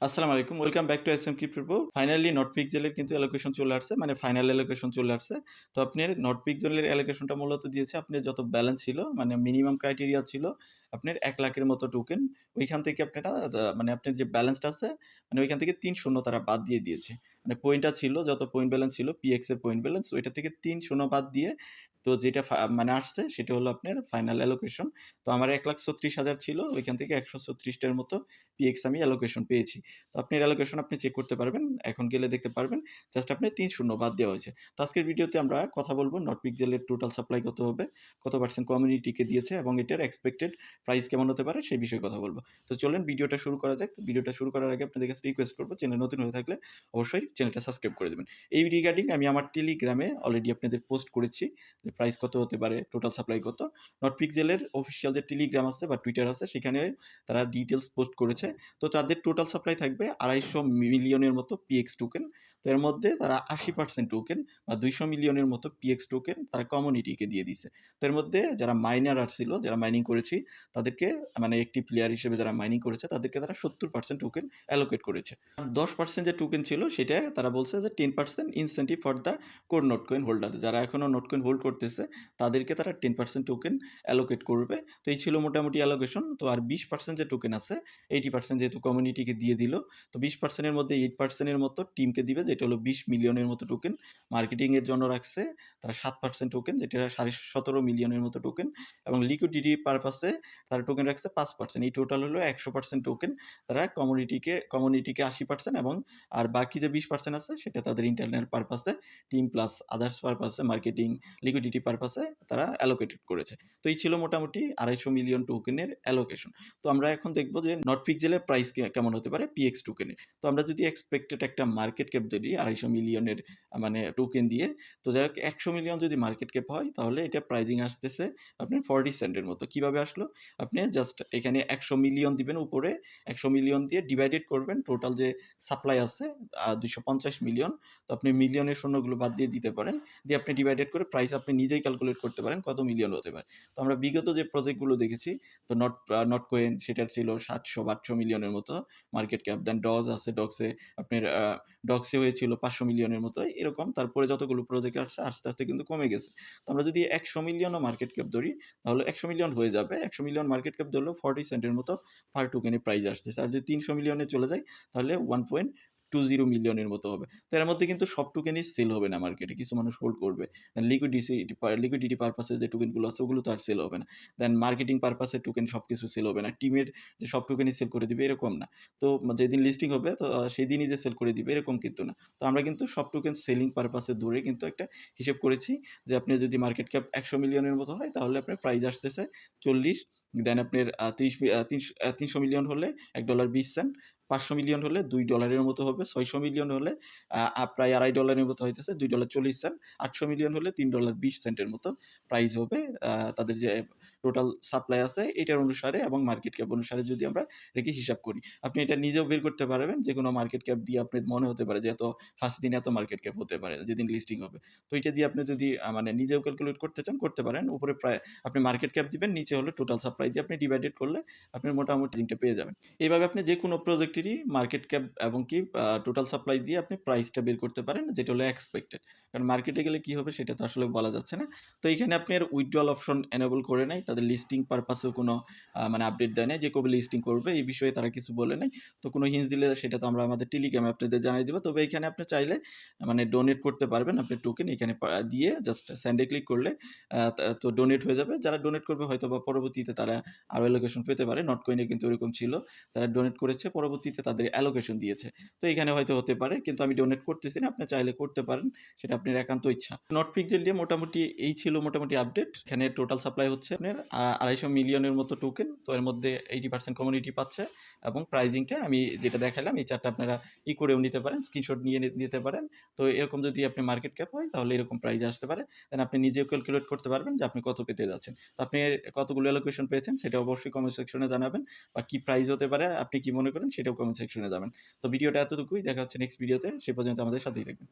আসসালামু আলাইকুম। Welcome back to SM crypto. Finally নটপিকজেলের কিন্তু অ্যালোকেশন চলে আসছে। মানে ফাইনাল অ্যালোকেশন চলে আসছে। তো আপনার নটপিকজেলের অ্যালোকেশনটা মূলত দিয়েছে আপনার যত ব্যালেন্স ছিল, মানে মিনিমাম ক্রাইটেরিয়া ছিল আপনার ১ লাখের মতো টোকেন। ওইখান থেকে আপনারা মানে আপনার যে ব্যালেন্সটা আছে, মানে ওইখান থেকে ৩ শূন্য তারা বাদ দিয়ে দিয়েছে। মানে পয়েন্টটা ছিল, যত পয়েন্ট ব্যালেন্স ছিল পিএক্স এর পয়েন্ট ব্যালেন্স, ওইটা থেকে ৩ শূন্য বাদ দিয়ে তো যেটা মানে আসছে সেটা হলো আপনার ফাইনাল অ্যালোকেশন। তো আমার ১,৩৬,০০০ ছিল। ওইখান থেকে ১৩৬ টার মতো পিএক্স আমি অ্যালোকেশন পেয়েছি। তো আপনার অ্যালোকেশন আপনি চেক করতে পারবেন। এখন গেলে দেখতে পারবেন জাস্ট আপনার ৩ শূন্য বাদ দেওয়া হয়েছে। তো আজকের ভিডিওতে আমরা কথা বলব নটপিকজেলের টোটাল সাপ্লাই কত হবে, কত পার্সেন্ট কমিউনিটিকে দিয়েছে এবং এটার এক্সপেক্টেড প্রাইস কেমন হতে পারে সেই বিষয়ে কথা বলব। তো চলেন ভিডিওটা শুরু করা যাক। তো ভিডিওটা শুরু করার আগে আপনাদের কাছে রিকোয়েস্ট করব, চ্যানেল নতুন হয়ে থাকলে অবশ্যই চ্যানেলটা সাবস্ক্রাইব করে দেবেন। এই রিগার্ডিং আমি আমার টেলিগ্রামে অলরেডি আপনাদের পোস্ট করেছি যে প্রাইস কত হতে পারে, টোটাল সাপ্লাই কত। নটপিকজেলের অফিসিয়াল যে টেলিগ্রাম আছে বা টুইটার আছে সেখানে তারা ডিটেইলস পোস্ট করেছে। তো তাদের টোটাল সাপ্লাই থাকবে ২৫০ মিলিয়নের মতো পিএক্স টোকেন। তো এর মধ্যে তারা ৮০% টোকেন বা ২০০ মিলিয়নের মতো পিএক্স টোকেন তারা কমিউনিটিকে দিয়ে দিছে। তো এর মধ্যে যারা মাইনার ছিল, যারা মাইনিং করেছি তাদেরকে, মানে একটি প্লেয়ার হিসেবে যারা মাইনিং করেছে তাদেরকে তারা ৭০% টোকেন অ্যালোকেট করেছে। ১০% যে টোকেন ছিল সেটা তারা বলছে যে 10% incentive for the core note coin holder. যারা এখনও নোট কয়েন হোল্ড করতেছে তাদেরকে তারা 10% টোকেন অ্যালোকেট করবে। তো এই ছিল মোটামুটি অ্যালোকেশন। তো আর ২০% যে টোকেন আছে, 80% যেহেতু কমিউনিটিকে দিয়ে দিল, তো 20% এর মধ্যে 8% এর মতো টিমকে দিবে, যেটা হলো 20 মিলিয়নের মতো টোকেন। মার্কেটিংয়ের জন্য রাখছে তারা 7% টোকেন, যেটা 17.5 মিলিয়নের মতো টোকেন, এবং লিকুইডিটি পারপাসে তারা টোকেন রাখছে 5%। এই টোটাল হলো 100% টোকেন। তারা কমিউনিটিকে 80% এবং আর বাকি যে 20% আছে সেটা তাদের ইন্টারনাল পারপাসে, টিম প্লাস আদার্স পারপাসে, মার্কেটিং, লিকুইডিটি পারপাসে তারা অ্যালোকেটেড করেছে। তো এই ছিল মোটামুটি 250 মিলিয়ন টোকেনের অ্যালোকেশন। তো আমরা এখন দেখব যে নটপিকজেলের প্রাইস কেমন হতে পারে পিএক্স টোকেনের। তো আমরা যদি এক্সপেক্টেড একটা মার্কেট ক্যাপ ধরি 250 মিলিয়নের, মানে টোকেন দিয়ে, তো যাই হোক 100 মিলিয়ন যদি মার্কেট ক্যাপ হয় তাহলে এটা প্রাইজিং আসতেছে আপনার 40 সেন্টের মতো। কিভাবে আসলো? আপনি জাস্ট এখানে 100 মিলিয়ন দিবেন উপরে, 100 মিলিয়ন দিয়ে ডিভাইডেড করবেন টোটাল যে সাপ্লাই আছে 250 মিলিয়ন। তো আপনি মিলিয়নের শূন্যগুলো বাদ দিয়ে দিতে পারেন, দিয়ে আপনি ডিভাইডেড করে প্রাইস আপনি নিজেই ক্যালকুলেট করতে পারেন কত মিলিয়ন হতে পারে। তো আমরা বিগত যে প্রজেক্টগুলো দেখেছি, তো নটকয়েন সেটার ছিল 700-800 মিলিয়নের মতো মার্কেট ক্যাপ। দেন ডজ আছে, ডক্সে আপনার ডক্সে হয়েছিল 500 মিলিয়নের মতো এরকম। তারপরে যতগুলো প্রজেক্ট আসছে আস্তে আস্তে কিন্তু কমে গেছে। তো আমরা যদি 100 মিলিয়নও মার্কেট ক্যাপ ধরি তাহলে 100 মিলিয়ন হয়ে যাবে। 100 মিলিয়ন মার্কেট ক্যাপ ধরলেও 40 সেন্টের মতো পার টোকেনে প্রাইস আসতেছে। আর যদি 300 মিলিয়নে চলে যায় তাহলে 1.20 মিলিয়নের মতো হবে। তো এর মধ্যে কিন্তু সব টোকেনই সেল হবে না মার্কেটে, কিছু মানুষ হোল্ড করবে। লিকুইডিটি পারপাসে যে টোকেনগুলো আছে ওগুলো তো আর সেল হবে না। দেন মার্কেটিং পারপাসে টোকেন সব কিছু সেল হবে না। টিমের যে সব টোকেনই সেল করে দিবে এরকম না। তো যেদিন লিস্টিং হবে তো সেদিনই যে সেল করে দিবে এরকম কিন্তু না। তো আমরা কিন্তু সব টোকেন সেলিং পারপাসে ধরে কিন্তু একটা হিসেব করেছি যে আপনি যদি মার্কেট ক্যাপ 100 মিলিয়নের মতো হয় তাহলে আপনার প্রাইস আসতেছে 40। দেন আপনার 300 মিলিয়ন হলে $1.20, 500 মিলিয়ন হলে $2 মতো হবে, 600 মিলিয়ন হলে প্রায় $2.50 মতো হইতেছে $2.40, 800 মিলিয়ন হলে $3.20 মতো প্রাইস হবে। তাদের যে টোটাল সাপ্লাই আছে এটার অনুসারে এবং মার্কেট ক্যাপ অনুসারে যদি আমরা এটাকে হিসাব করি, আপনি এটা নিজেও বের করতে পারবেন। যে কোনো মার্কেট ক্যাপ দিয়ে আপনার মনে হতে পারে যে এত ফার্স্ট দিনে এত মার্কেট ক্যাপ হতে পারে যেদিন লিস্টিং হবে। তো এটা দিয়ে আপনি যদি মানে নিজেও ক্যালকুলেট করতে চান করতে পারেন। উপরে প্রায় আপনি মার্কেট ক্যাপ দিবেন, নিচে হলো টোটাল সাপ্লাই দিয়ে আপনি ডিভাইডেড করলে আপনি মোটামুটি জিনিসটা পেয়ে যাবেন। এভাবে আপনি যে কোনো প্রজেক্টেরই মার্কেট ক্যাপ এবং কি টোটাল সাপ্লাই দিয়ে আপনি প্রাইসটা বের করতে পারেন, যেটা হলো এক্সপেক্টেড। কারণ মার্কেটে গেলে কি হবে সেটা তো আসলে বলা যাচ্ছে না। তো এইখানে আপনার উইথড্রল অপশন এনেবল করে নাই, তাদের লিস্টিং পারপাসেও কোনো মানে আপডেট দেয় নাই যে কবে লিস্টিং করবে এই বিষয়ে তারা কিছু বলে নাই। তো কোনো হিন্টস দিলে সেটা তো আমরা আমাদের টেলিগ্রামে আপনাদের জানাই দেবো। তবে এখানে আপনি চাইলে মানে ডোনেট করতে পারবেন। আপনি টোকেন এখানে দিয়ে জাস্ট সেন্ডে ক্লিক করলে তো ডোনেট হয়ে যাবে। যারা ডোনেট করবে হয়তো বা পরবর্তীতে তারা আরও অ্যালোকেশন পেতে পারে। নটকয়েনে কিন্তু এরকম ছিল, তারা ডোনেট করেছে পরবর্তীতে তাদের অ্যালোকেশন দিয়েছে। তো এখানে হয়তো হতে পারে, কিন্তু আমি ডোনেট করতেছি না, আপনি চাইলে করতে পারেন, সেটা আপনার একান্ত ইচ্ছা। নটপিকজেল দিয়ে মোটামুটি এই ছিল মোটামুটি আপডেট। এখানে টোটাল সাপ্লাই হচ্ছে আপনার 250 মিলিয়নের মতো টোকেন। তো এর মধ্যে 80% কমিউনিটি পাচ্ছে এবং প্রাইজিংটা আমি যেটা দেখালাম এই চারটা আপনারা করেও নিতে পারেন, স্ক্রিনশট নিয়ে নিতে পারেন। তো এরকম যদি আপনি মার্কেট ক্যাপ হয় তাহলে এরকম প্রাইস আসতে পারে। দেন আপনি নিজেও ক্যালকুলেট করতে পারবেন যে আপনি কত পেতে যাচ্ছেন। তো আপনি কতগুলো অ্যালোকেশন পেয়েছেন সেটা অবশ্যই কমেন্ট সেকশনে জানাবেন, বা কি প্রাইস হতে পারে আপনি কি মনে করেন সেটাও কমেন্ট সেকশনে জানাবেন। তো ভিডিওটা এতটুকুই, দেখা হচ্ছে নেক্সট ভিডিওতে। সে পর্যন্ত আমাদের সাথেই থাকবেন।